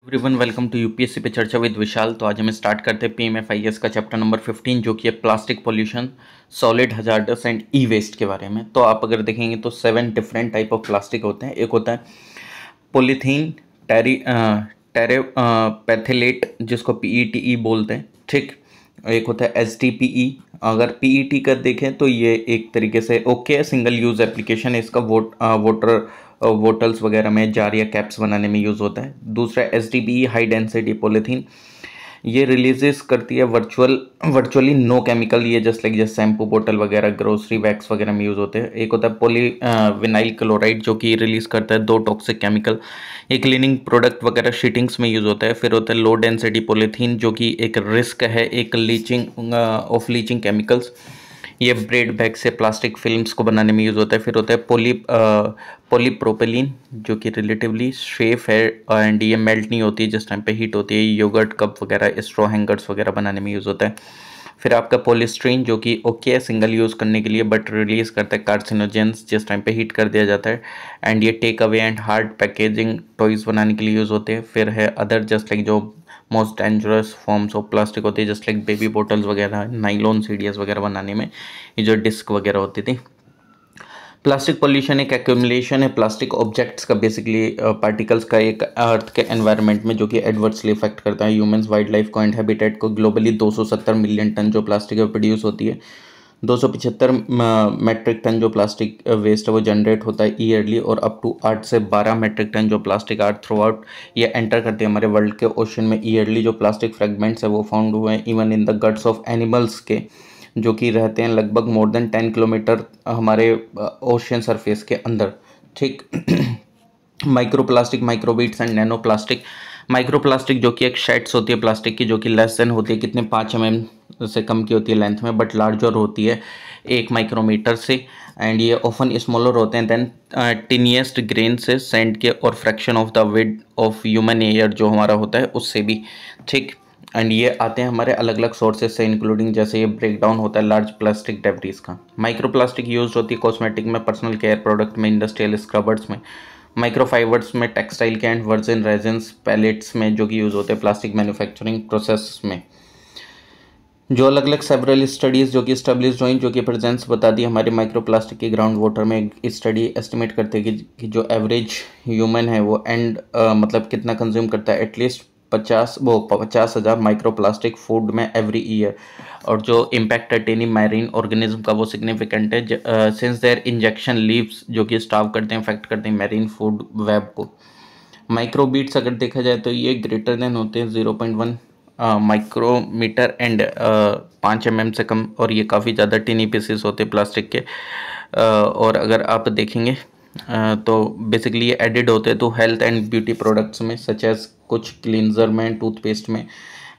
Everyone welcome to UPSC पे चर्चा with विशाल। तो आज हम स्टार्ट करते हैं पीएमएफआईएस का चैप्टर नंबर 15 जो कि है plastic pollution, solid hazardous and e waste के बारे में। तो आप अगर देखेंगे तो 7 डिफरेंट टाइप ऑफ प्लास्टिक होते हैं। एक होता है पॉलीथीन, टेरेपैथिलेट जिसको पीईटीई बोलते हैं, ठीक। एक होता है एसटीपीई। अगर पीईटी का देखें तो ये एक तरीके से ओके सिंगल यूज़ एप्लीकेशन है इसका, वाटर बोटल्स वगैरह में जार या कैप्स बनाने में यूज़ होता है। दूसरा एसडीपी हाई डेंसिटी पॉलीथीन, ये रिलीजेस करती है वर्चुअली नो केमिकल, ये जस्ट लाइक जैसे शैम्पू बोतल वगैरह ग्रोसरी बैग्स वगैरह में यूज़ होते हैं। एक होता है पॉली विनाइल क्लोराइड जो कि रिलीज करता है 2 टॉक्सिक केमिकल, ये क्लीनिंग प्रोडक्ट वगैरह शीटिंग्स में यूज़ होता है। फिर होता है लो डेंसिटी पॉलीथीन जो कि एक रिस्क है, एक लीचिंग केमिकल्स, ये ब्रेड बैग से प्लास्टिक फिल्म्स को बनाने में यूज़ होता है। फिर होता है पॉलीप्रोपिलीन जो कि रिलेटिवली सेफ है एंड ये मेल्ट नहीं होती जिस टाइम पे हीट होती है। योगर्ट कप वगैरह, स्ट्रॉ हैंगर्स वगैरह बनाने में यूज़ होता है। फिर आपका पॉलीस्ट्रीन जो कि ओके है सिंगल यूज़ करने के लिए बट रिलीज करता है कार्सिनोजेंस जिस टाइम पे हीट कर दिया जाता है। एंड ये take away and hard packaging toys बनाने के लिए यूज़ होते हैं। फिर है अदर जस्ट लाइक जो most dangerous forms of plastic होती है जस्ट लाइक बेबी बोटल्स वगैरह, नाइलॉन सीडीएस वगैरह बनाने में ये जो डिस्क वगैरह होती थी। प्लास्टिक पॉल्यूशन एक एक्यूमुलेशन है प्लास्टिक ऑब्जेक्ट्स का, बेसिकली पार्टिकल्स का एक अर्थ के एनवायरनमेंट में जो कि एडवर्सली इफेक्ट करता है ह्यूमंस, वाइल्ड लाइफ को एंड हैबिटेट को। ग्लोबली 270 मिलियन टन जो प्लास्टिक प्रोड्यूस होती है, 275 मेट्रिक टन जो प्लास्टिक वेस्ट है वो जनरेट होता है ईयरली, और अप टू 8 से 12 मेट्रिक टन जो प्लास्टिक आर्ट थ्रू आउट ये एंटर करते हैं हमारे वर्ल्ड के ओशन में ईयरली। जो प्लास्टिक फ्रेगमेंट्स है वो फाउंड हुए हैं even in the guts of animals के जो कि रहते हैं लगभग मोर देन 10 किलोमीटर हमारे ओशन सरफेस के अंदर, ठीक। Micro plastic, microbeads and nano plastic. Micro plastic जो कि एक शेड्स होती है प्लास्टिक की जो कि लेस देन होती है कितने 5 mm से कम की होती है लेंथ में, बट लार्जर होती है 1 माइक्रोमीटर से। एंड ये ऑफन स्मॉलर होते हैं देन टिनिएस्ट ग्रेन से, सेंट के और fraction of the weight of human air जो हमारा होता है उससे भी, ठीक। एंड ये आते हैं हमारे अलग अलग सोर्सेज से इंक्लूडिंग जैसे ये ब्रेक डाउन होता है लार्ज प्लास्टिक डेब्रीज का। माइक्रो प्लास्टिक यूज होती है कॉस्मेटिक में, पर्सनल केयर प्रोडक्ट में, इंडस्ट्रियल स्क्रबर्स में, माइक्रोफाइबर्स में, टेक्सटाइल के एंड वर्जिन रेजिन्स पैलेट्स में जो कि यूज़ होते हैं प्लास्टिक मैन्युफैक्चरिंग प्रोसेस में। जो अलग अलग सेवरल स्टडीज़ जो कि स्टैब्लिश्ड हुई जो कि प्रेजेंस बता दी हमारे माइक्रो प्लास्टिक के ग्राउंड वाटर में। एक स्टडी एस्टिमेट करते हैं कि जो एवरेज ह्यूमन है वो मतलब कितना कंज्यूम करता है, एटलीस्ट 50,000 माइक्रो प्लास्टिक फूड में एवरी ईयर। और जो इम्पैक्ट है टेनी मैरीन ऑर्गेनिज्म का वो सिग्निफिकेंट है सिंस देयर इंजेक्शन लीव्स जो कि स्टार्व करते हैं, इफेक्ट करते हैं मैरीन फूड वेब को। माइक्रोबीट्स अगर देखा जाए तो ये ग्रेटर देन होते हैं 0.1 माइक्रोमीटर एंड 5 mm से कम, और ये काफ़ी ज़्यादा टिनी पीसेस होते हैं प्लास्टिक के। और अगर आप देखेंगे तो बेसिकली ये एडिड होते हैं तो हेल्थ एंड ब्यूटी प्रोडक्ट्स में सच एज कुछ क्लींजर में, टूथपेस्ट में।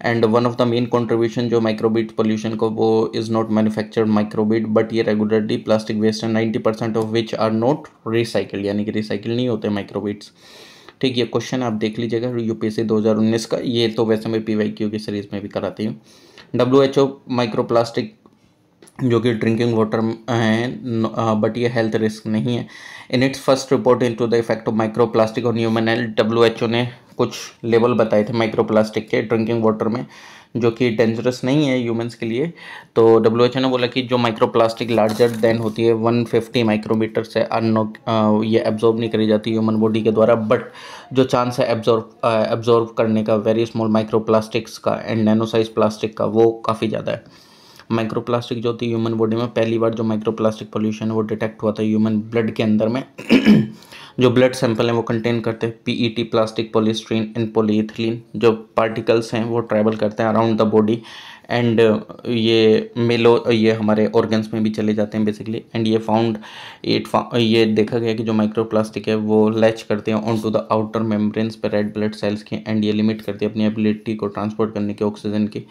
And one of the main contribution जो माइक्रोबीट पोल्यूशन को वो is not manufactured microbead but ये रेगुलरली प्लास्टिक वेस्ट है 90% of which are not recycled, यानी कि रिसाइकिल नहीं होते माइक्रोबीट्स, ठीक। ये क्वेश्चन आप देख लीजिएगा यूपीएससी 2019 का, ये तो वैसे मैं पीवाईक्यू की सीरीज में भी कराती हूँ। WHO माइक्रो प्लास्टिक जो कि ड्रिंकिंग वाटर है बट ये हेल्थ रिस्क नहीं है। In its first report into the effect of micro plastic on human health, WHO ने कुछ लेवल बताए थे माइक्रो प्लास्टिक के ड्रिंकिंग वाटर में जो कि डेंजरस नहीं है ह्यूमंस के लिए। तो WHO ने बोला कि जो माइक्रो प्लास्टिक लार्जर देन होती है 150 माइक्रोमीटर से ये एब्जॉर्ब नहीं करी जाती ह्यूमन बॉडी के द्वारा, बट जो चांस है एब्जॉर्ब करने का वेरी स्मॉल माइक्रो प्लास्टिक्स का एंड नैनो साइज प्लास्टिक का वो काफ़ी ज़्यादा है। माइक्रो प्लास्टिक जो होती है ह्यूमन बॉडी में, पहली बार जो माइक्रो प्लास्टिक पोल्यूशन है वो डिटेक्ट हुआ था ह्यूमन ब्लड के अंदर में। जो ब्लड सैंपल हैं वो कंटेन करते हैं पीईटी प्लास्टिक, पॉलीस्ट्रीन एंड पॉलीइथिलीन। जो पार्टिकल्स हैं वो ट्रैवल करते हैं अराउंड द बॉडी एंड ये हमारे ऑर्गन्स में भी चले जाते हैं बेसिकली। एंड ये देखा गया कि जो माइक्रो प्लास्टिक है वो लैच करते हैं on to the outer membranes पे रेड ब्लड सेल्स की, एंड ये लिमिट करती है अपनी एबिलिटी को ट्रांसपोर्ट करने की ऑक्सीजन की,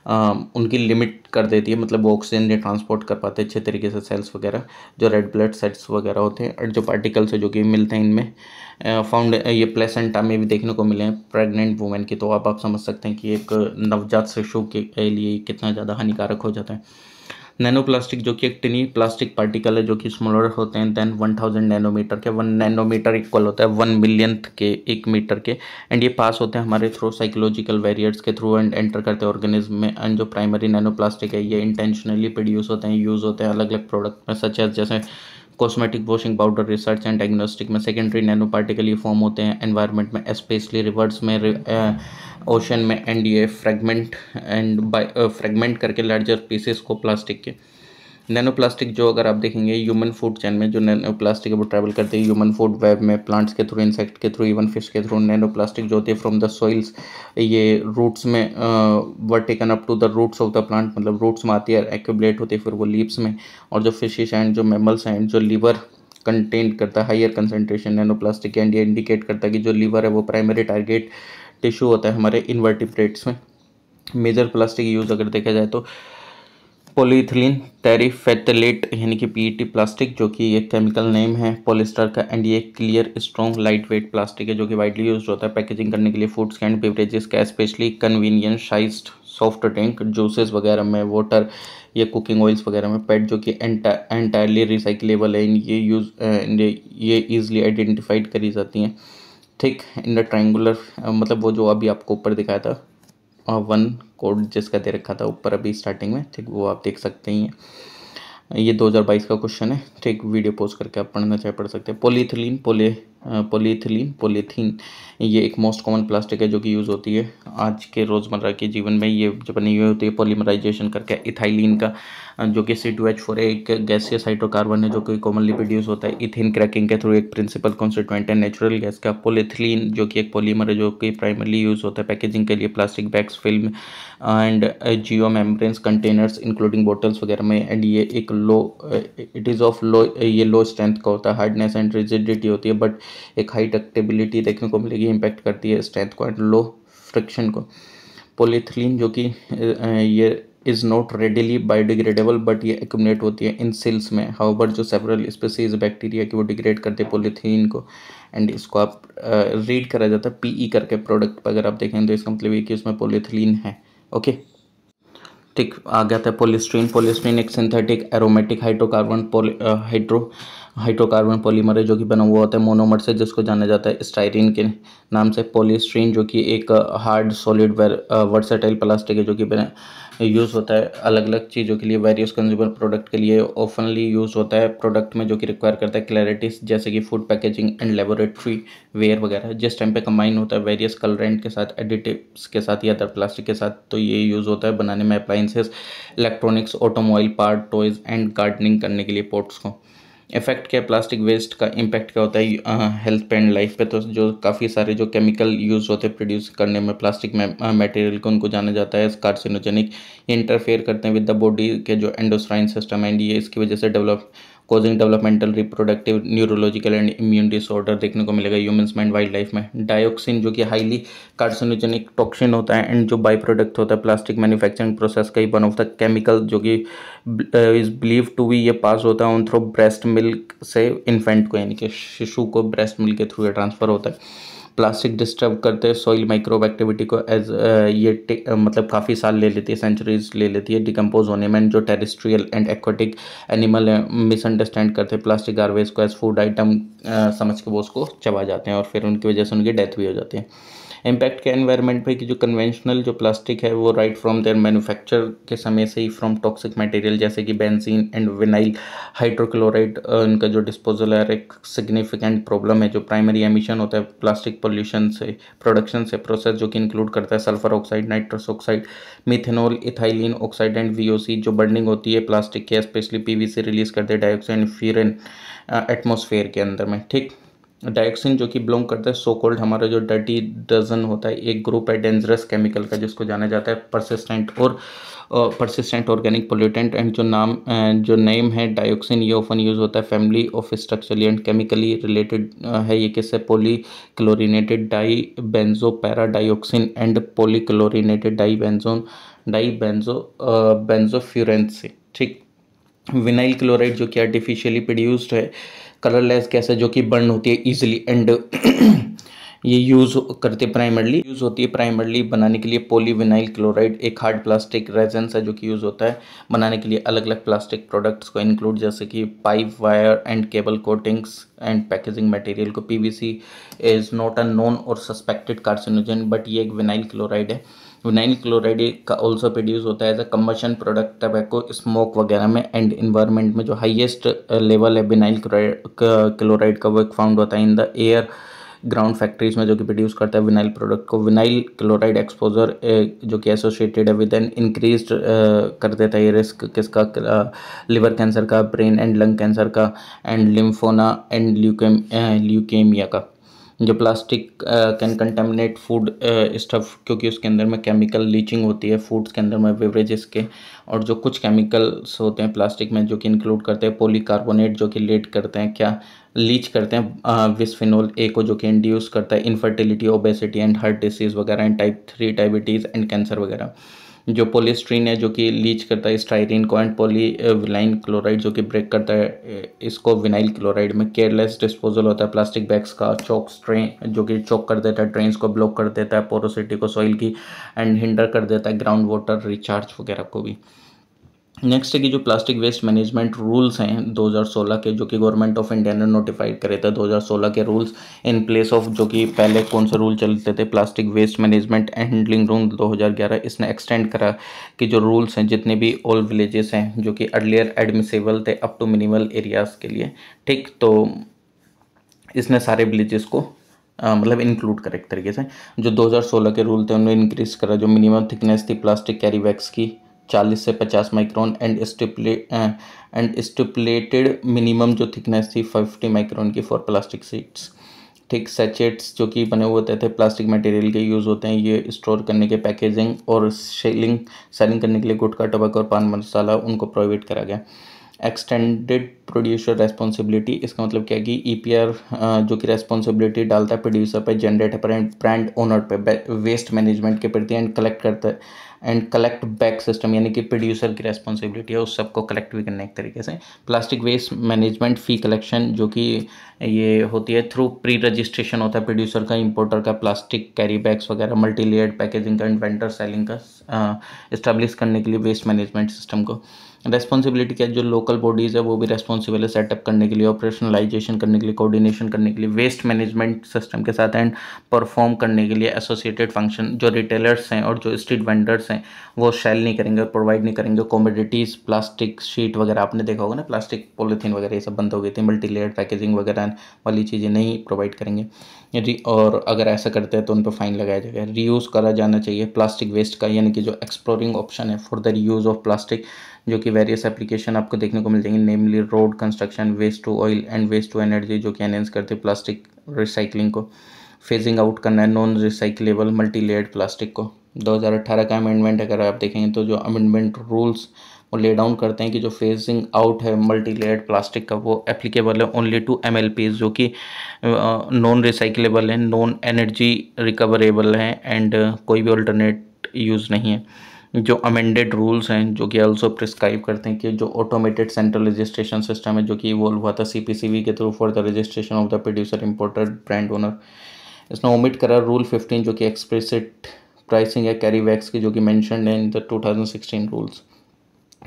उनकी लिमिट कर देती है, मतलब वो ऑक्सीजन नहीं ट्रांसपोर्ट कर पाते अच्छे तरीके से सेल्स वगैरह जो रेड ब्लड सेल्स वगैरह होते हैं। और जो पार्टिकल्स है जो कि मिलते हैं इनमें फाउंड ये प्लेसेंटा में भी देखने को मिले हैं प्रेग्नेंट वुमेन की। तो आप समझ सकते हैं कि एक नवजात शिशु के लिए कितना ज़्यादा हानिकारक हो जाता है। नैनो प्लास्टिक जो कि एक टिनी प्लास्टिक पार्टिकल है जो कि स्मॉलर होते हैं देन 1000 नैनोमीटर के। 1 नैनोमीटर इक्वल होता है 1 मिलियंथ के 1 मीटर के। एंड ये पास होते हैं हमारे थ्रू साइकोलॉजिकल बैरियर्स के थ्रू एंड एंटर करते हैं ऑर्गेनिज्म में। एंड जो प्राइमरी नैनो प्लास्टिक है ये इंटेंशनली प्रोड्यूस होते हैं, यूज़ होते हैं अलग अलग प्रोडक्ट में, सच एज जैसे cosmetic washing powder, research and diagnostic में। सेकेंडरी नैनो पार्टिकल ये फॉर्म होते हैं एनवायरनमेंट में, स्पेशली रिवर्स में, ओशन में। एंड ये फ्रेगमेंट करके लार्जर पीसेस को प्लास्टिक के। नैनो प्लास्टिक जो अगर आप देखेंगे ह्यूमन फूड चेन में, जो नैनो प्लास्टिक है वो ट्रैवल करते हैं ह्यूमन फूड वेब में, प्लांट्स के थ्रू, इंसेक्ट के थ्रू, इवन फिश के थ्रू। नैनो प्लास्टिक जो होती है फ्रॉम द सॉइल्स, ये रूट्स में were taken up to the roots of the plant, मतलब रूट्स में आती है, एक्यूमुलेट होती है फिर वो लीव्स में। और जो फिशिश एंड जो मैमल्स हैं, जो लीवर कंटेन करता है higher concentration nano plastic, and ये इंडिकेट करता है कि जो लीवर है वो प्राइमरी टारगेट टिश्यू होता है हमारे इन्वर्टिब्रेट्स में। मेजर प्लास्टिक यूज़ अगर देखा जाए तो पॉलीइथिलीन टेरिफेथलेट यानी कि पीईटी प्लास्टिक, जो कि एक केमिकल नेम है पॉलिस्टर का। एंड ये clear strong light weight plastic है जो कि वाइडली यूज होता है पैकेजिंग करने के लिए फूड्स एंड बेवरेजेस का, specially convenience sized soft drink, juices वगैरह में, वाटर या कुकिंग ऑयल्स वगैरह में। पेट जो कि एंटायरली रिसाइकलेबल है, ये ईजिली आइडेंटिफाइड करी जाती हैं। ठीक, इन द ट्रायंगुलर, मतलब वो जो अभी आपको ऊपर दिखाया था 1 कोड जिसका दे रखा था ऊपर अभी स्टार्टिंग में, ठीक, वो आप देख सकते ही हैं। ये 2022 का क्वेश्चन है, ठीक, वीडियो पोस्ट करके आप पढ़ना चाहे पढ़ सकते हैं। पॉलीथीन ये एक मोस्ट कॉमन प्लास्टिक है जो कि यूज़ होती है आज के रोज़मर्रा के जीवन में। ये जो बनी हुई होती है पॉलीमराइजेशन करके इथाइलिन का, जो कि C2H4 है, एक गैसियस हाइड्रोकार्बन है जो कि कॉमनली प्रोड्यूस होता है इथेन क्रैकिंग के थ्रू, एक प्रिंसिपल कॉन्स्टिट्यूएंट है नेचुरल गैस का। पॉलीथिलीन जो कि एक पॉलीमर है जो कि प्राइमरली यूज़ होता है पैकेजिंग के लिए, plastic bags, film and Jio membranes containers including bottles वगैरह में। एंड ये एक it is of low strength का होता है, हार्डनेस एंड रिजिडिटी होती है, बट एक हाई डक्टेबिलिटी देखने को मिलेगी, इम्पैक्ट करती है स्ट्रेंथ को एंड लो फ्रिक्शन को। पॉलीथिलीन जो कि ये is not readily biodegradable, but ये एक्यूमुलेट होती है इन सेल्स में। हाउएवर जो सेवरल स्पीसीज बैक्टीरिया की वो डिग्रेड करते हैं पॉलीथीन को। एंड इसको आप रीड करा जाता है पीई करके प्रोडक्ट पर, अगर आप देखें तो इसका मतलब ये कि उसमें पॉलीथिलीन है। ओके, ठीक, आ गया था पॉलीस्ट्रीन। पॉलीस्ट्रीन एक सिंथेटिक एरोमेटिक हाइड्रोकार्बन पॉलीमर है जो कि बना हुआ होता है मोनोमर से, जिसको जाना जाता है स्टाइरिन के नाम से। पॉलीस्ट्रीन जो कि एक हार्ड सॉलिड वर्सेटाइल प्लास्टिक है जो कि यूज़ होता है अलग अलग चीज़ों के लिए, वेरियस कंज्यूमर प्रोडक्ट के लिए ओफनली यूज़ होता है प्रोडक्ट में, जो कि रिक्वायर करता है क्लैरिटी, जैसे कि food packaging and laboratory ware वगैरह। जिस टाइम पे कंबाइन होता है वेरियस कलरेंट के साथ, एडिटिव्स के साथ या अदर प्लास्टिक के साथ, तो ये यूज़ होता है बनाने में appliances, electronics, automobile part, toys and gardening करने के लिए पोर्ट्स को। इफेक्ट क्या, प्लास्टिक वेस्ट का इम्पैक्ट क्या होता है हेल्थ पे एंड लाइफ पे। तो जो काफ़ी सारे जो केमिकल यूज़ होते हैं प्रोड्यूस करने में प्लास्टिक में मटेरियल को, उनको जाना जाता है कार्सिनोजेनिक। ये इंटरफेयर करते हैं विद द बॉडी के जो एंडोस्ट्राइन सिस्टम, एंड ये इसकी वजह से causing developmental, reproductive, neurological and immune disorder देखने को मिलेगा ह्यूमंस में एंड वाइल्ड लाइफ में। डायोक्सिन जो कि हाईली कार्सिनोजेनिक टॉक्सिन होता है एंड जो बाई प्रोडक्ट होता है प्लास्टिक मैन्युफैक्चरिंग प्रोसेस का ही वन ऑफ द केमिकल, जो कि इज बिलीव टू बी, ये पास होता है ऑन थ्रू ब्रेस्ट मिल्क से इन्फेंट को, यानी कि शिशु को ब्रेस्ट मिल्क के थ्रू ये ट्रांसफ़र होता है। प्लास्टिक डिस्टर्ब करते हैं सॉइल माइक्रोब एक्टिविटी को, एज मतलब काफ़ी साल ले लेती है, सेंचुरीज ले लेती है डिकम्पोज होने में। जो टेरेस्ट्रियल एंड एक्वाटिक एनिमल है मिसअंडरस्टैंड करते हैं प्लास्टिक गार्बेज को एज फूड आइटम समझ के वो उसको चबा जाते हैं, और फिर उनकी वजह से उनकी डेथ भी हो जाती है। इम्पैक्ट के एनवायरनमेंट पे कि जो कन्वेंशनल जो प्लास्टिक है वो राइट फ्रॉम देयर मैन्युफैक्चर के समय से ही फ्रॉम टॉक्सिक मटेरियल जैसे कि बेंजीन एंड विनाइल हाइड्रोक्लोराइड, इनका जो डिस्पोजल है एक सिग्निफिकेंट प्रॉब्लम है। जो प्राइमरी एमिशन होता है प्लास्टिक पोल्यूशन से, प्रोडक्शन से, प्रोसेस जो कि इंक्लूड करता है sulphur oxide, nitrous oxide, methanol, ethylene oxide and VOC। जो बर्निंग होती है प्लास्टिक के, स्पेशली PVC रिलीज करते हैं डाइऑक्साइड फ्यूरन एटमॉस्फेयर के अंदर में। ठीक, डायोक्सिन जो कि बिलोंग करता है सो कॉल्ड हमारा जो डर्टी डजन होता है, एक ग्रुप है डेंजरस केमिकल का जिसको जाना जाता है परसिस्टेंट ऑर्गेनिक पोल्यूटेंट। एंड जो नेम है डायोक्सिन, ये ऑफन यूज होता है family of structurally and chemically related है। ये किससे, polychlorinated di benzo para dioxin and polychlorinated benzofurans से। ठीक, विनाइल क्लोराइड जो कि आर्टिफिशियली प्रोड्यूस्ड है कलरलेस गैस है जो कि बर्न होती है इजीली, एंड ये यूज़ होती है प्राइमरली बनाने के लिए पॉलीविनाइल क्लोराइड, एक हार्ड प्लास्टिक रेजेंस है जो कि यूज़ होता है बनाने के लिए अलग अलग प्लास्टिक प्रोडक्ट्स को इंक्लूड, जैसे कि pipe, wire and cable coatings and packaging material को। PVC is not a known or suspected carcinogen, but ये एक विनाइल क्लोराइड है। विनाइल क्लोराइड का ऑल्सो प्रोड्यूस होता है as a combustion product tobacco, smoke वगैरह में एंड इन्वायरमेंट में। जो हाईएस्ट लेवल है विनाइल क्लोराइड का वो एक फाउंड होता है in the air ground factories में, जो कि प्रोड्यूस करता है विनाइल प्रोडक्ट को। विनाइल क्लोराइड एक्सपोजर जो कि एसोसिएटेड है विद एन इंक्रीज कर देता है ये रिस्क किसका, लिवर कैंसर का, ब्रेन एंड लंग कैंसर का एंड लिम्फोमा एंड ल्यूकेमिया का। जो plastic can contaminate food stuff, क्योंकि उसके अंदर में केमिकल लीचिंग होती है फूड्स के अंदर में, बेवरेजेस के। और जो कुछ केमिकल्स होते हैं प्लास्टिक में जो कि इंक्लूड करते हैं पॉलीकार्बोनेट, जो कि लीड करते हैं क्या, लीच करते हैं बिस्फेनोल ए को, जो कि इंड्यूस करता है infertility, obesity and heart disease वगैरह and type 3 diabetes and cancer वगैरह। जो पोलिस्ट्रीन है जो कि लीच करता है स्टाइरिन को, एंड पॉलीविनाइल क्लोराइड जो कि ब्रेक करता है इसको विनाइल क्लोराइड में। केयरलेस डिस्पोजल होता है प्लास्टिक बैग्स का, चौक ट्रेन जो कि चौक कर देता है ड्रेन्स को, ब्लॉक कर देता है पोरोसिटी को सॉइल की, एंड हिंडर कर देता है ग्राउंड वाटर रिचार्ज वगैरह को भी। नेक्स्ट है कि जो प्लास्टिक वेस्ट मैनेजमेंट रूल्स हैं 2016 के, जो कि गवर्नमेंट ऑफ इंडिया ने नोटिफाइड करे थे 2016 के रूल्स इन प्लेस ऑफ, जो कि पहले कौन से रूल चलते थे, plastic waste management and handling rule 2011। इसने एक्सटेंड करा कि जो रूल्स हैं जितने भी ऑल विलेजेस हैं जो कि अर्लियर एडमिसेबल थे अप टू मिनिमल एरियाज़ के लिए, ठीक, तो इसने सारे विलेजेस को मतलब इंक्लूड करा एक तरीके से। जो 2016 के रूल थे उन्होंने इंक्रीज करा जो मिनिमम थिकनेस थी प्लास्टिक कैरी बैग्स की 40 से 50 माइक्रोन एंड स्टिपुलेटेड मिनिमम जो थिकनेस थी 50 माइक्रोन की फॉर प्लास्टिक सीट्स। ठीक, सैचेट्स जो कि बने हुए होते थे प्लास्टिक मटेरियल के यूज़ होते हैं, ये स्टोर करने के, पैकेजिंग और सेलिंग करने के लिए गुटखा, टबैको और पान मसाला उनको प्रोवाइड करा गया। एक्सटेंडेड प्रोड्यूसर रेस्पॉन्सिबिलिटी, इसका मतलब क्या है कि ईपीआर जो कि रेस्पॉन्सिबिलिटी डालता है प्रोड्यूसर पे, जनरेटर पर एंड ब्रांड ओनर पे वेस्ट मैनेजमेंट के प्रति, एंड कलेक्ट करता है एंड कलेक्ट बैक सिस्टम, यानी कि प्रोड्यूसर की रेस्पॉन्सिबिलिटी है उस सबको कलेक्ट भी करना एक तरीके से। प्लास्टिक वेस्ट मैनेजमेंट फ़ी कलेक्शन जो कि ये होती है थ्रू प्री रजिस्ट्रेशन होता है प्रोड्यूसर का, इंपोर्टर का, प्लास्टिक कैरी बैग्स वगैरह, मल्टी लेयर्ड पैकेजिंग का, इन्वेंटर सेलिंग का इस्टेब्लिश करने के लिए वेस्ट मैनेजमेंट सिस्टम को। रेस्पॉन्सिबिलिटी क्या है, जो लोकल बॉडीज़ है वो भी रेस्पॉन्सिबल है सेटअप करने के लिए, ऑपरेशनलाइजेशन करने के लिए, कोऑर्डिनेशन करने के लिए वेस्ट मैनेजमेंट सिस्टम के साथ, एंड परफॉर्म करने के लिए एसोसिएटेड फंक्शन। जो रिटेलर्स हैं और जो स्ट्रीट वेंडर्स हैं वो सेल नहीं करेंगे, प्रोवाइड नहीं करेंगे कॉमोडिटीज़, प्लास्टिक शीट वगैरह आपने देखा होगा ना, प्लास्टिक पॉलीथीन वगैरह ये सब बंद हो गई थी, मल्टी लेयर पैकेजिंग वगैरह वाली चीज़ें नहीं प्रोवाइड करेंगे यदि, और अगर ऐसा करते हैं तो उन पर फाइन लगाया जाएगा। रीयूज़ करा जाना चाहिए प्लास्टिक वेस्ट का, यानी कि जो एक्सप्लोरिंग ऑप्शन है for the reuse of plastic, जो कि वेरियस एप्लीकेशन आपको देखने को मिल जाएंगे, namely road construction, waste to oil and waste to energy, जो कि एनहेंस करते हैं प्लास्टिक रिसाइकलिंग को। फेजिंग आउट करना है non recyclable multi layered plastic को। 2018 का अमेंडमेंट अगर आप देखेंगे तो जो अमेंडमेंट रूल्स वो ले डाउन करते हैं कि जो फेजिंग आउट है मल्टी लेयर्ड प्लास्टिक का वो एप्लीकेबल है ओनली टू MLPs, जो कि नॉन रिसाइकलेबल है, नॉन एनर्जी रिकवरेबल है एंड कोई भी अल्टरनेट यूज़ नहीं है। जो अमेंडेड रूल्स हैं जो कि ऑल्सो प्रिस्क्राइब करते हैं कि जो ऑटोमेटेड सेंट्रल रजिस्ट्रेशन सिस्टम है जो कि इवॉल्व हुआ था CPCB के through for the registration of the producer, importer, brand owner. इसने ओमिट करा रूल 15 जो कि एक्सप्लिसिट प्राइसिंग है कैरी बैग्स की, जो कि मेंशन्ड है इन द 2016 रूल्स।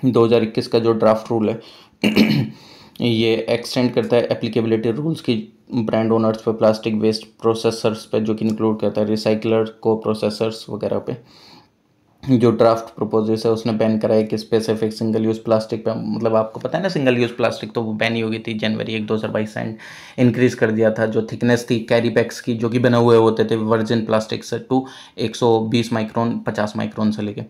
2021 का जो ड्राफ्ट रूल है ये एक्सटेंड करता है एप्लीकेबिलिटी रूल्स की ब्रांड ओनर्स पे, प्लास्टिक वेस्ट प्रोसेसर्स पे, जो कि इंक्लूड करता है रिसाइकलर को प्रोसेसर्स वगैरह पे। जो ड्राफ्ट प्रपोजल्स है उसने बैन करा है कि स्पेसिफिक सिंगल यूज़ प्लास्टिक पे, मतलब आपको पता है ना सिंगल यूज़ प्लास्टिक तो वो बैन ही हो गई थी जनवरी 1 2022 से, एंड इंक्रीज़ कर दिया था जो थिकनेस थी कैरी बैग्स की जो कि बने हुए होते थे वर्जिन प्लास्टिक से टू 120 माइक्रोन 50 माइक्रोन से लेके।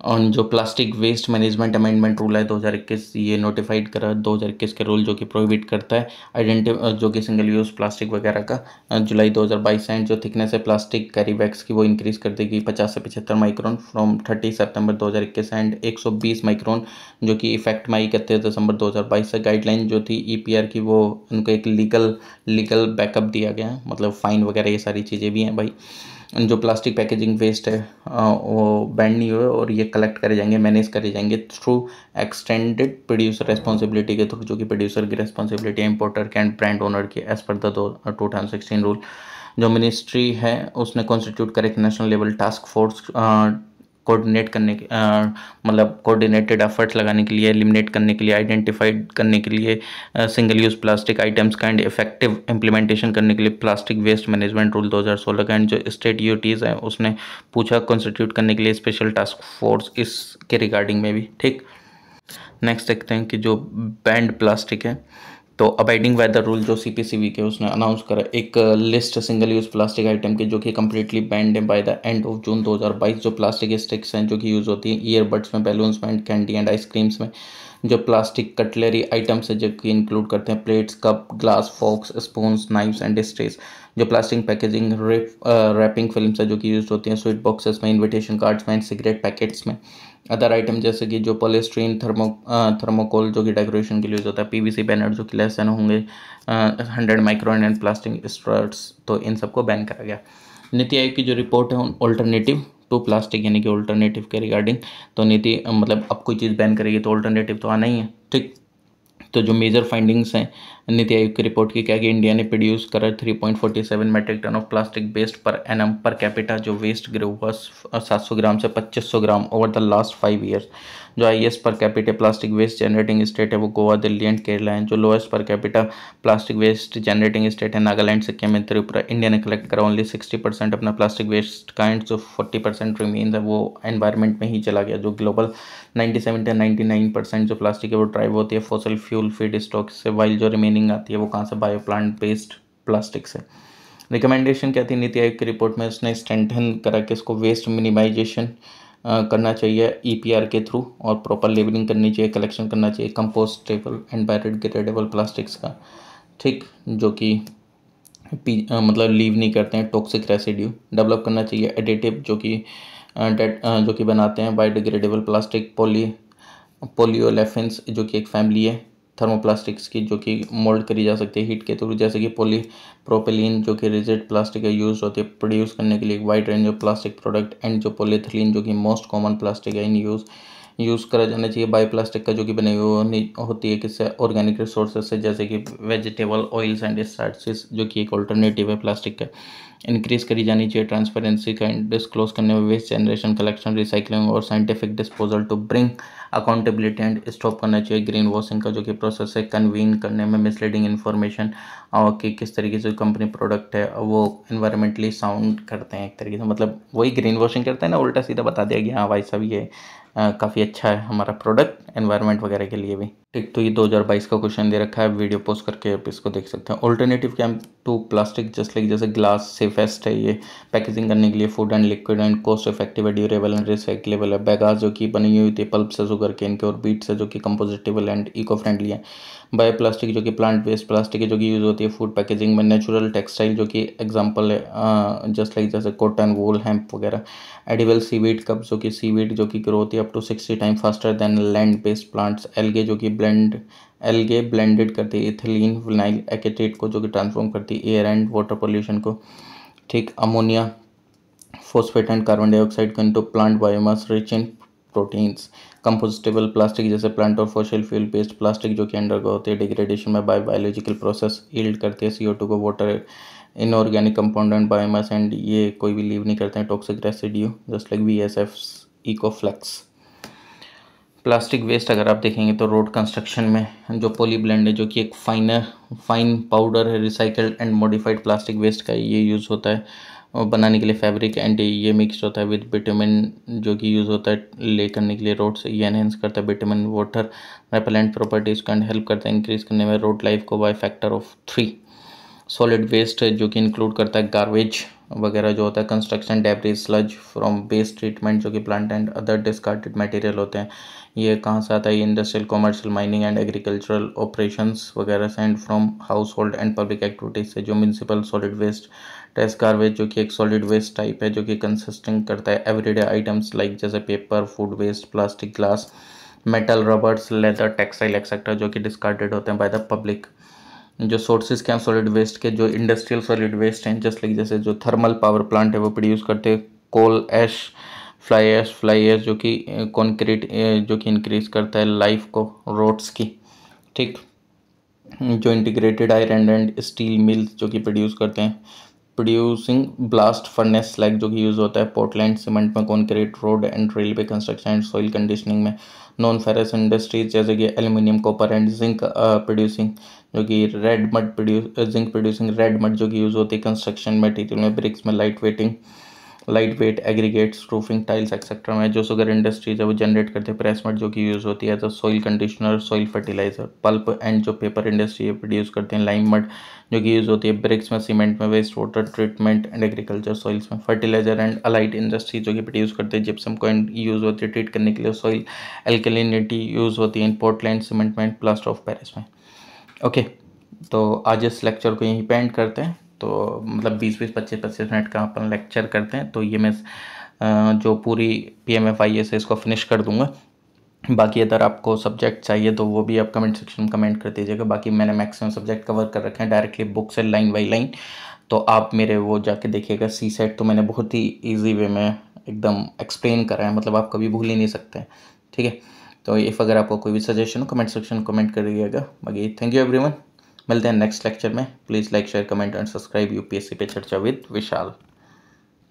और जो plastic waste management amendment rule है 2021 ये नोटिफाइड करा 2021 के रूल जो कि प्रोहिबिट करता है जो कि सिंगल यूज़ प्लास्टिक वगैरह का जुलाई 2022 एंड जो थिकनेस है प्लास्टिक कैरी बैग्स की वो इंक्रीज़ कर देगी 50 से 75 micron from 30 September 2021 and 120 micron जो कि इफेक्ट में आई 31 दिसंबर 2022 से। गाइडलाइन जो थी EPR की वो उनको एक लीगल बैकअप दिया गया, मतलब फ़ाइन वगैरह ये सारी चीज़ें भी हैं भाई। जो प्लास्टिक पैकेजिंग वेस्ट है वो बैंड नहीं हुए और ये कलेक्ट करे जाएंगे, मैनेज करे जाएंगे थ्रू एक्सटेंडेड प्रोड्यूसर रेस्पॉन्सिबिलिटी के थ्रू, जो कि प्रोड्यूसर की रेस्पॉन्सिबिलिटी है इंपोर्टर के एंड ब्रांड ओनर की एज पर द 2016 रूल। जो मिनिस्ट्री है उसने कॉन्स्टिट्यूट करे एक national level task force coordinate करने के मतलब कोऑर्डिनेटेड एफर्ट्स लगाने के लिए, एलिमिनेट करने के लिए, आइडेंटिफाइड करने के लिए सिंगल यूज प्लास्टिक आइटम्स का एंड इफेक्टिव इम्प्लीमेंटेशन करने के लिए प्लास्टिक वेस्ट मैनेजमेंट रूल 2016 का। एंड जो स्टेट यूटीज़ है उसने पूछा कॉन्स्टिट्यूट करने के लिए स्पेशल टास्क फोर्स इसके रिगार्डिंग में भी। ठीक, नेक्स्ट देखते हैं कि जो बैंड प्लास्टिक है, तो अबाइडिंग बाय द रूल जो सीपीसीबी के उसने अनाउंस करा एक list single use plastic item के जो कि कम्प्लीटली बैंड है by the end of June 2022। जो प्लास्टिक स्टिक्स हैं जो कि यूज़ होती हैं ईयरबड्स में, बैलून्स में, एंड कैंडी एंड आइसक्रीम्स में। जो प्लास्टिक कटलरी आइटम्स है जो कि इंक्लूड करते हैं plates, cup, glass, forks, spoons, knives and straws. जो प्लास्टिक पैकेजिंग रैपिंग फिल्म है जो कि यूज होती हैं स्वीट बॉक्सेस में, इन्विटेशन कार्ड्स में, सिगरेट पैकेट्स में। अदर आइटम जैसे कि जो पॉलीस्टीरीन, थर्मोकोल जो कि डेकोरेशन के लिए यूज होता है, पीवीसी बैनर जो कि लेस देन होंगे 100 माइक्रोन एंड प्लास्टिक स्ट्रट्स, तो इन सबको बैन करा गया। नीति आयोग की जो रिपोर्ट है ऑल्टरनेटिव टू प्लास्टिक यानी कि ऑल्टरनेटिव के रिगार्डिंग, तो नीति मतलब अब कोई चीज़ बैन करेगी तो ऑल्टरनेटिव तो आना ही है। ठीक, तो जो मेजर फाइंडिंग्स हैं नीति आयोग की रिपोर्ट की क्या कि इंडिया ने प्रोड्यूस करा 3.47 metric tonne of plastic waste per annum per capita. जो वेस्ट ग्रो हुआ 700 ग्राम से 2500 gram over the last 5 years. जो highest per capita plastic waste generating state है वो गोवा, दिल्ली एंड केरला है। जो lowest per capita plastic waste generating state है Nagaland, Sikkim and Tripura. India ने कलेक्ट करा ओनली 60% अपना प्लास्टिक वेस्ट का, एंड जो 40% रिमेन्स है वो एनवायरनमेंट में ही चला गया। जो ग्लोबल 97 से 99% जो प्लास्टिक है वो ड्राइव होती है फॉसिल फ्यूल फीड स्टॉक से, वाइल जो रिमेनिंग आती है वो कहाँ से, बायो प्लांट बेस्ड प्लास्टिक से। रिकमेंडेशन क्या थी नीति आयोग की रिपोर्ट में, उसने स्ट्रेंथन करा कि इसको वेस्ट मिनिमाइजेशन करना चाहिए ईपीआर के थ्रू, और प्रॉपर लेबलिंग करनी चाहिए, कलेक्शन करना चाहिए कंपोस्टेबल एंड बायोडिग्रेडेबल प्लास्टिक्स का। ठीक, जो कि मतलब लीव नहीं करते हैं टॉक्सिक रेसिड्यू। डेवलप करना चाहिए एडिटिव जो कि बनाते हैं बायोडिग्रेडेबल प्लास्टिक, पोलियोलेफिन्स जो कि एक फैमिली है थर्मोप्लास्टिक्स की जो कि मोल्ड करी जा सकती है हीट के थ्रू, जैसे कि पॉलीप्रोपिलीन जो कि रिजिड प्लास्टिक है यूज होती है प्रोड्यूस करने के लिए एक wide range of plastic product. And जो पॉलीथिलीन जो कि मोस्ट कॉमन प्लास्टिक है इन यूज़ करा जाना चाहिए। बायो प्लास्टिक का जो कि बनी हुई होती है किससे, ऑर्गेनिक रिसोर्सेज से, जैसे कि वेजिटेबल ऑयल्स एंड स्टार्चेस जो कि एक ऑल्टरनेटिव है प्लास्टिक का। इंक्रीज करी जानी चाहिए ट्रांसपेरेंसी का डिस्क्लोज करने में वेस्ट जनरेशन, कलेक्शन, रिसाइकलिंग और scientific disposal to bring accountability. And stop करना चाहिए ग्रीन वॉशिंग का जो कि प्रोसेस है कन्वीन करने में मिसलीडिंग इन्फॉर्मेशन कि किस तरीके से कंपनी प्रोडक्ट है वो इन्वायरमेंटली साउंड करते हैं एक तरीके से, मतलब वही ग्रीन वॉशिंग करते हैं ना, उल्टा सीधा बता दिया कि हाँ भाई साहब ये काफ़ी अच्छा है हमारा प्रोडक्ट एनवायरनमेंट वगैरह के लिए भी। ठीक, तो ये 2022 का क्वेश्चन दे रखा है, वीडियो पोस्ट करके आप इसको देख सकते हैं। ऑल्टरनेटिव क्या टू प्लास्टिक जस्ट लाइक जैसे ग्लास सेफेस्ट है, ये पैकेजिंग करने के लिए food and liquid and cost effective है, ड्यूरेबल एंड रिसाइक्लेबल है। बैगास जो कि बनी हुई थी पल्प से, शुगर केन के और बीट से जो कि कंपोजिटेबल एंड इको फ्रेंडली है। बायो प्लास्टिक जो कि प्लांट बेस्ड प्लास्टिक है जो कि यूज़ होती है फूड पैकेजिंग में। नेचुरल टेक्सटाइल जो कि एग्जांपल है जस्ट लाइक जैसे कॉटन, वूल, हेम्प वगैरह। एडिबल सीवीड कप जो कि सीवीड जो कि ग्रो होती है up to 60 time faster than land based plants. Algae जो कि एल्गे ब्लेंडेड करती है इथिलीन विनाइल एकेटेट को जो कि ट्रांसफॉर्म करती है एयर एंड वाटर पोल्यूशन को। ठीक, ammonia phosphate and carbon dioxide को into plant biomass rich in proteins. Compostable plastic जैसे प्लांट और फॉसिल फ्यूल बेस्ड प्लास्टिक जो कि अंडरगो होती है डिग्रेडेशन में बायोलॉजिकल प्रोसेस, यील्ड करती है CO2 को, water, inorganic compound and biomass. And ये कोई भी लीव नहीं करते हैं toxic residue just like VSF Ecoflex. Plastic waste अगर आप देखेंगे तो रोड कंस्ट्रक्शन में जो पॉली ब्लेंड है जो कि एक फाइन पाउडर है recycled and modified plastic waste का, ये यूज़ होता है और बनाने के लिए फैब्रिक। एंड ये मिक्स होता है विद बिटुमिन जो कि यूज़ होता है ले करने के लिए रोड से। ये एनहेंस करता है बिटुमिन वाटर रेपेलेंट प्रॉपर्टीज़ को एंड हेल्प करता है इंक्रीज करने में रोड लाइफ को by factor of 3। Solid waste जो कि इंक्लूड करता है गार्बेज वगैरह जो होता है, construction debris, sludge from waste treatment जो कि plant and other discarded material होते हैं। ये कहाँ से आता है, industrial, commercial, mining and agricultural operations वगैरह से, and from household and public activities से। जो municipal solid waste test garbage जो कि एक सॉलिड वेस्ट टाइप है जो कि कंसिस्टिंग करता है एवरीडे आइटम्स लाइक जैसे paper, food waste, plastic, glass, metal, rubbers, leather, textile etcetera जो कि डिस्कार्डेड होते हैं बाय द पब्लिक। जो सोर्सेज क्या हैं सॉलिड वेस्ट के, जो इंडस्ट्रियल सॉलिड वेस्ट हैं जस्ट लाइक जैसे जो थर्मल पावर प्लांट है वो प्रोड्यूस करते हैं कोल ऐश, फ्लाई ऐश जो कि कॉन्क्रीट जो कि इंक्रीज करता है लाइफ को रोड्स की। ठीक, जो integrated iron and steel mills जो कि प्रोड्यूस करते हैं प्रोड्यूसिंग ब्लास्ट फर्नेस लाइक जो कि यूज़ होता है पोर्टलैंड सीमेंट में, concrete road and railway construction and soil conditioning में। नॉन फेरस इंडस्ट्रीज जैसे कि aluminium, copper and zinc producing जो कि red mud zinc producing red mud जो कि यूज़ होती है कंस्ट्रक्शन मटेरियल में, ब्रिक्स में, light weight aggregates, roofing tiles etcetera में। जो शुगर इंडस्ट्रीज है वो जनरेट करते हैं प्रेस मड जो कि यूज़ होती है as a soil conditioner, soil fertilizer. Pulp and जो पेपर इंडस्ट्री है प्रोड्यूस करते हैं लाइम मड जो कि यूज़ होती है ब्रिक्स में, सीमेंट में, waste water treatment and agriculture soils में। फर्टिलाइजर एंड अलाइड इंडस्ट्री जो कि प्रोड्यूस करते हैं जिप्सम को यूज़ होती है ट्रीट करने के लिए। सॉइल एल्कलिनिटी यूज़ होती है इन पोर्टलैंड सीमेंट में, प्लास्टर ऑफ पेरिस में। ओके, तो आज इस लेक्चर को यहीं पे एंड करते हैं। तो मतलब 20-20, 25-25 मिनट का अपन लेक्चर करते हैं। तो ये मैं जो पूरी PMFIS है इसको फिनिश कर दूंगा। बाकी अगर आपको सब्जेक्ट चाहिए तो वो भी आप कमेंट सेक्शन में कमेंट कर दीजिएगा। बाकी मैंने मैक्सिमम सब्जेक्ट कवर कर रखे हैं डायरेक्टली बुक से लाइन बाई लाइन, तो आप मेरे वो जाके देखिएगा। CSET तो मैंने बहुत ही ईजी वे में एकदम एक्सप्लेन करा है, मतलब आप कभी भूल ही नहीं सकते। ठीक है, तो इफ़ अगर आपको कोई भी सजेशन हो कमेंट सेक्शन में कमेंट करिएगा। बाकी थैंक यू एवरीवन, मिलते हैं नेक्स्ट लेक्चर में। Please like, share, comment and subscribe UPSC पे चर्चा विद विशाल।